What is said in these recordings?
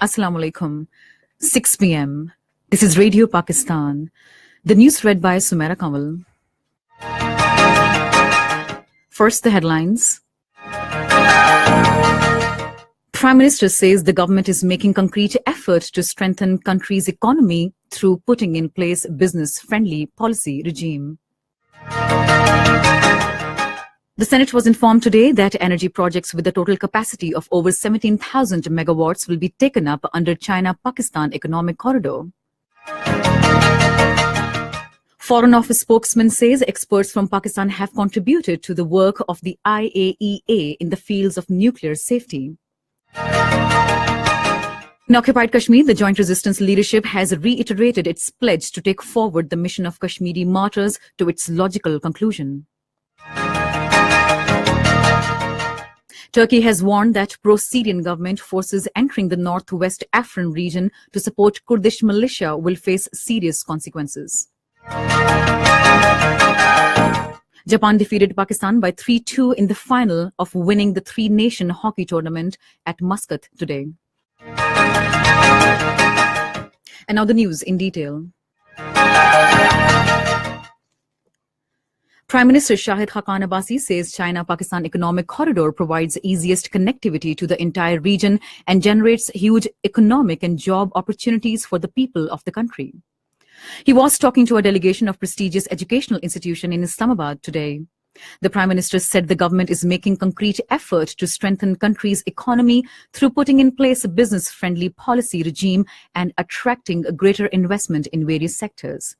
Assalamu alaikum. 6 p.m. This is Radio Pakistan. The news read by Sumaira Kamal. First, the headlines. Prime Minister says the government is making concrete effort to strengthen country's economy through putting in place business-friendly policy regime. The Senate was informed today that energy projects with a total capacity of over 17,000 megawatts will be taken up under China-Pakistan Economic Corridor. Foreign Office spokesman says experts from Pakistan have contributed to the work of the IAEA in the fields of nuclear safety. In occupied Kashmir, the Joint Resistance Leadership has reiterated its pledge to take forward the mission of Kashmiri martyrs to its logical conclusion. Turkey has warned that pro-Syrian government forces entering the northwest Afrin region to support Kurdish militia will face serious consequences. Japan defeated Pakistan by 3-2 in the final of winning the three-nation hockey tournament at Muscat today. And now the news in detail. Prime Minister Shahid Khaqan Abbasi says China-Pakistan Economic Corridor provides easiest connectivity to the entire region and generates huge economic and job opportunities for the people of the country. He was talking to a delegation of prestigious educational institution in Islamabad today. The Prime Minister said the government is making concrete effort to strengthen country's economy through putting in place a business-friendly policy regime and attracting a greater investment in various sectors.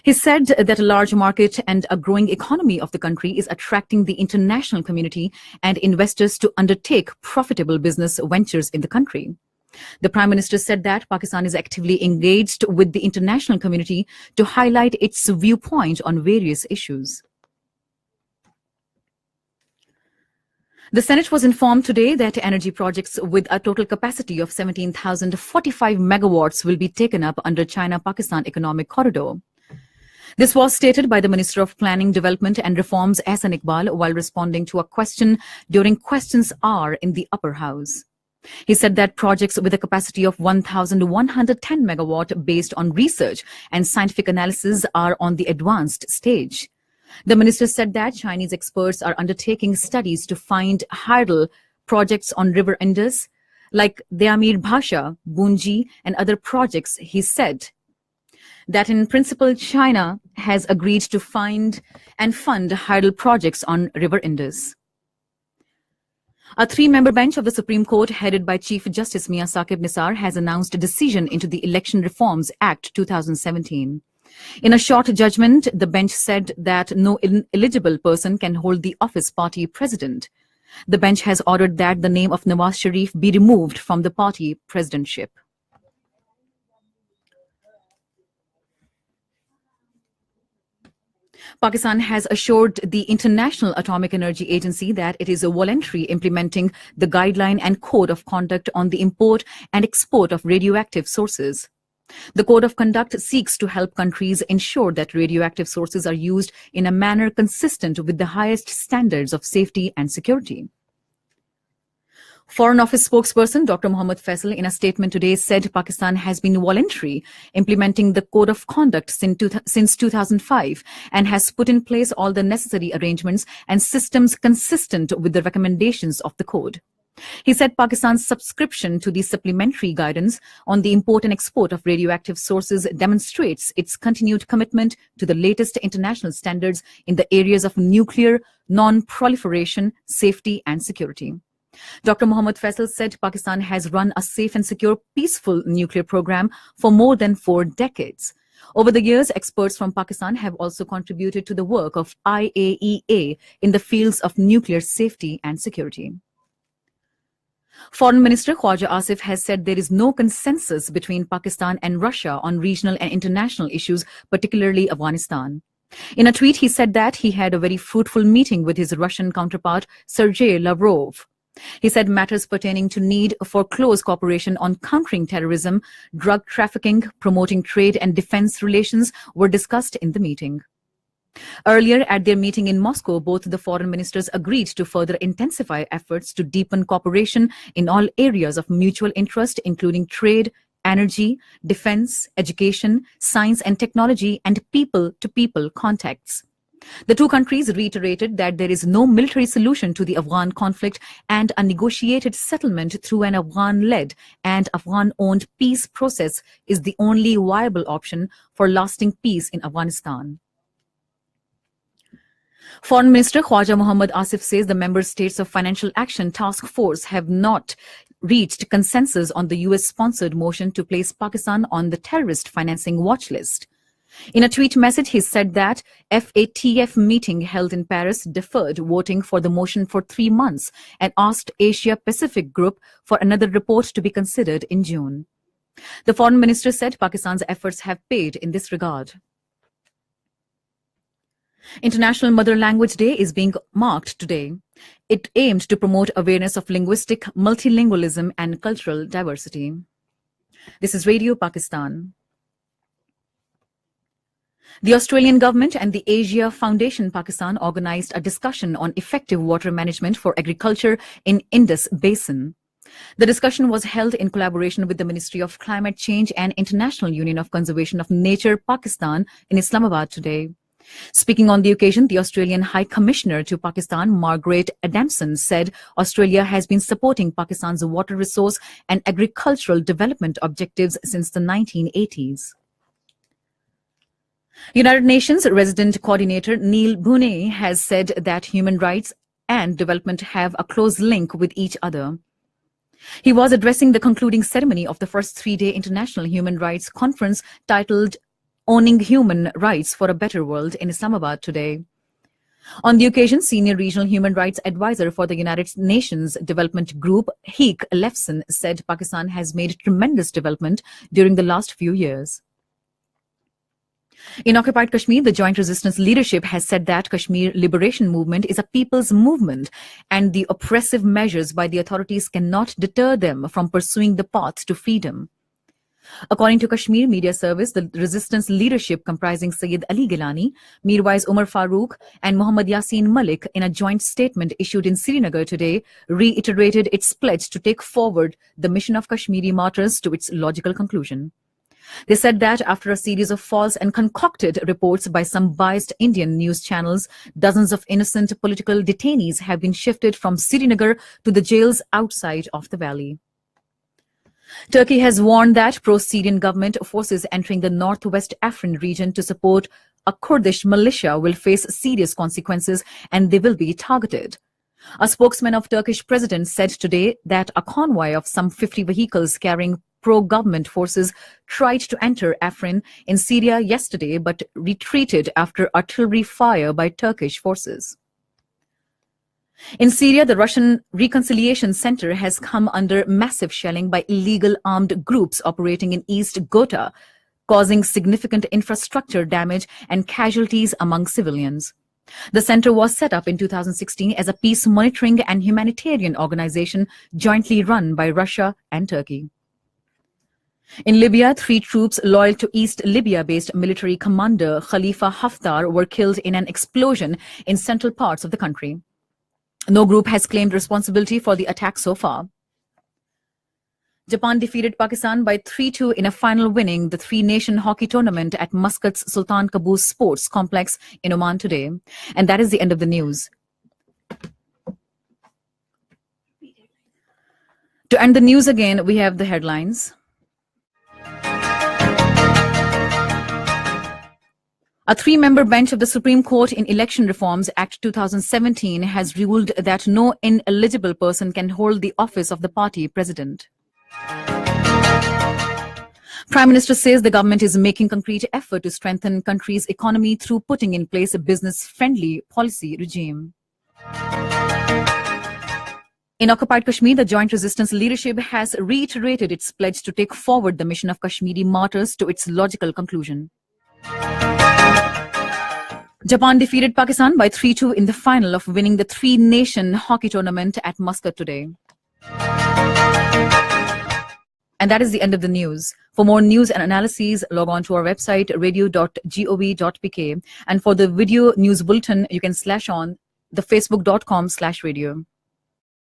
He said that a large market and a growing economy of the country is attracting the international community and investors to undertake profitable business ventures in the country. The Prime Minister said that Pakistan is actively engaged with the international community to highlight its viewpoint on various issues. The Senate was informed today that energy projects with a total capacity of 17,045 megawatts will be taken up under China-Pakistan Economic Corridor. This was stated by the Minister of Planning, Development and Reforms, Ahsan Iqbal, while responding to a question during Questions Hour in the Upper House. He said that projects with a capacity of 1,110 megawatt based on research and scientific analysis are on the advanced stage. The minister said that Chinese experts are undertaking studies to find hurdle projects on River Indus, like the Amir Bhasha, Bunji, and other projects. He said that in principle, China has agreed to find and fund hurdle projects on River Indus. A three-member bench of the Supreme Court, headed by Chief Justice Mia Saqib Nisar, has announced a decision into the Election Reforms Act 2017. In a short judgment, the bench said that no eligible person can hold the office party president. The bench has ordered that the name of Nawaz Sharif be removed from the party presidentship. Pakistan has assured the International Atomic Energy Agency that it is voluntarily implementing the guideline and code of conduct on the import and export of radioactive sources. The Code of Conduct seeks to help countries ensure that radioactive sources are used in a manner consistent with the highest standards of safety and security. Foreign Office spokesperson Dr. Mohammad Faisal, in a statement today, said Pakistan has been voluntarily implementing the Code of Conduct since 2005 and has put in place all the necessary arrangements and systems consistent with the recommendations of the Code. He said Pakistan's subscription to the supplementary guidance on the import and export of radioactive sources demonstrates its continued commitment to the latest international standards in the areas of nuclear, non-proliferation, safety and security. Dr. Mohammad Faisal said Pakistan has run a safe and secure, peaceful nuclear program for more than 4 decades. Over the years, experts from Pakistan have also contributed to the work of IAEA in the fields of nuclear safety and security. Foreign Minister Khwaja Asif has said there is no consensus between Pakistan and Russia on regional and international issues, particularly Afghanistan. In a tweet, he said that he had a very fruitful meeting with his Russian counterpart, Sergei Lavrov. He said matters pertaining to need for close cooperation on countering terrorism, drug trafficking, promoting trade and defense relations were discussed in the meeting. Earlier, at their meeting in Moscow, both the foreign ministers agreed to further intensify efforts to deepen cooperation in all areas of mutual interest, including trade, energy, defense, education, science and technology, and people-to-people contacts. The two countries reiterated that there is no military solution to the Afghan conflict and a negotiated settlement through an Afghan-led and Afghan-owned peace process is the only viable option for lasting peace in Afghanistan. Foreign Minister Khwaja Mohammad Asif says the member states of Financial Action Task Force have not reached consensus on the US-sponsored motion to place Pakistan on the terrorist financing watch list. In a tweet message, he said that FATF meeting held in Paris deferred voting for the motion for 3 months and asked Asia-Pacific Group for another report to be considered in June. The foreign minister said Pakistan's efforts have paid in this regard. International Mother Language Day is being marked today. It aimed to promote awareness of linguistic multilingualism and cultural diversity. This is Radio Pakistan. The Australian government and the Asia Foundation Pakistan organized a discussion on effective water management for agriculture in Indus Basin. The discussion was held in collaboration with the Ministry of Climate Change and International Union of Conservation of Nature Pakistan in Islamabad today. Speaking on the occasion, the Australian High Commissioner to Pakistan, Margaret Adamson, said Australia has been supporting Pakistan's water resource and agricultural development objectives since the 1980s. United Nations Resident Coordinator Neil Booney has said that human rights and development have a close link with each other. He was addressing the concluding ceremony of the first 3-day International Human Rights Conference titled Owning Human Rights for a Better World in Islamabad today. On the occasion, Senior Regional Human Rights Advisor for the United Nations Development Group, Heek Lefson, said Pakistan has made tremendous development during the last few years. In occupied Kashmir, the Joint Resistance Leadership has said that Kashmir Liberation Movement is a people's movement and the oppressive measures by the authorities cannot deter them from pursuing the path to freedom. According to Kashmir Media Service, the resistance leadership comprising Sayyid Ali Gilani, Mirwais Umar Farooq and Muhammad Yasin Malik in a joint statement issued in Srinagar today reiterated its pledge to take forward the mission of Kashmiri martyrs to its logical conclusion. They said that after a series of false and concocted reports by some biased Indian news channels, dozens of innocent political detainees have been shifted from Srinagar to the jails outside of the valley. Turkey has warned that pro-Syrian government forces entering the northwest Afrin region to support a Kurdish militia will face serious consequences and they will be targeted. A spokesman of Turkish president said today that a convoy of some 50 vehicles carrying pro-government forces tried to enter Afrin in Syria yesterday but retreated after artillery fire by Turkish forces. In Syria, the Russian Reconciliation Center has come under massive shelling by illegal armed groups operating in East Ghouta, causing significant infrastructure damage and casualties among civilians. The center was set up in 2016 as a peace monitoring and humanitarian organization jointly run by Russia and Turkey. In Libya, 3 troops loyal to East Libya-based military commander Khalifa Haftar were killed in an explosion in central parts of the country. No group has claimed responsibility for the attack so far. Japan defeated Pakistan by 3-2 in a final, winning the 3-nation hockey tournament at Muscat's Sultan Qaboos Sports Complex in Oman today. And that is the end of the news. To end the news again, we have the headlines. A 3-member bench of the Supreme Court in Election Reforms Act 2017 has ruled that no ineligible person can hold the office of the party president. Prime Minister says the government is making concrete effort to strengthen country's economy through putting in place a business-friendly policy regime. In occupied Kashmir, the Joint Resistance Leadership has reiterated its pledge to take forward the mission of Kashmiri martyrs to its logical conclusion. Japan defeated Pakistan by 3-2 in the final of winning the 3-nation hockey tournament at Muscat today. And that is the end of the news. For more news and analyses, log on to our website, radio.gov.pk. And for the video news bulletin, you can slash on the facebook.com/radio.